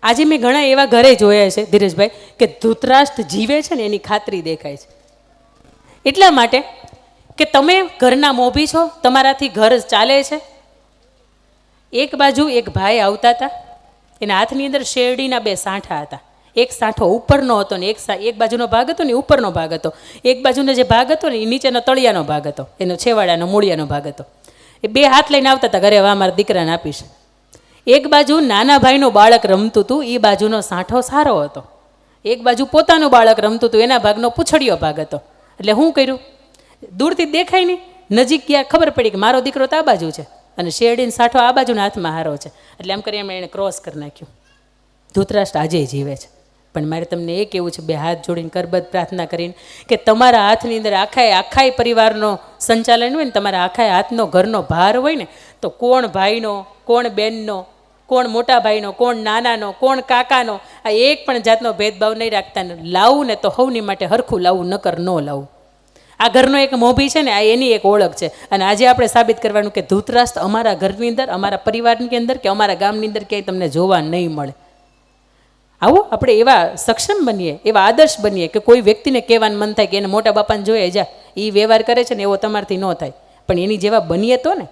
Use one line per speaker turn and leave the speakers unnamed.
આજે મેં ઘણા એવા ઘરે જોયા છે ધીરજભાઈ કે ધૃતરાષ્ટ્ર જીવે છે ને એની ખાતરી દેખાય છે. એટલા માટે કે તમે ઘરના મોભી છો, તમારાથી ઘર ચાલે છે. એક બાજુ એક ભાઈ આવતા હતા, એના હાથની અંદર શેરડીના 2 સાંઠા હતા. એક સાંઠો ઉપરનો હતો ને એક બાજુનો ભાગ હતો ને ઉપરનો ભાગ હતો. એક બાજુનો જે ભાગ હતો ને એ નીચેનો તળિયાનો ભાગ હતો, એનો છેવાડાનો મૂળિયાનો ભાગ હતો. એ 2 હાથ લઈને આવતા હતા ઘરે, મારા દીકરાને આપીશ. એક બાજુ નાના ભાઈનું બાળક રમતું હતું, એ બાજુનો સાંઠો સારો હતો. એક બાજુ પોતાનું બાળક રમતું હતું, એના ભાગનો પૂંછડીયો ભાગ હતો. એટલે શું કર્યું, દૂરથી દેખાય નહીં, નજીક ગયા ખબર પડી કે મારો દીકરો તો આ બાજુ છે અને શેરડીનો સાંઠો આ બાજુના હાથમાં હારો છે. એટલે એમ કરી એણે ક્રોસ કરી નાખ્યું. ધૃતરાષ્ટ્ર આજે જીવે છે. પણ મારે તમને એ કહેવું છે, 2 હાથ જોડીને કરબદ્ધ પ્રાર્થના કરીને, કે તમારા હાથની અંદર આખાય પરિવારનો સંચાલન હોય ને, તમારા આખાય હાથનો ઘરનો ભાર હોય ને, તો કોણ ભાઈનો, કોણ બહેનનો, કોણ મોટા ભાઈનો, કોણ નાનાનો, કોણ કાકાનો, આ એક પણ જાતનો ભેદભાવ નહીં રાખતા. લાવવું ને તો સૌની માટે હરખું લાવવું, નકર ન લાવવું. આ ઘરનો એક મોભી છે ને, આ એની એક ઓળખ છે. અને આજે આપણે સાબિત કરવાનું કે ધૃતરાષ્ટ્ર અમારા ઘરની અંદર, અમારા પરિવારની અંદર કે અમારા ગામની અંદર ક્યાંય તમને જોવા નહીં મળે. આવો આપણે એવા સક્ષમ બનીએ, એવા આદર્શ બનીએ કે કોઈ વ્યક્તિને કહેવાનું મન થાય કે એને મોટા બાપાને જોઈએ જા એ વ્યવહાર કરે છે ને એવો તમારથી ન થાય. પણ એની જેવા બનીએ તો ને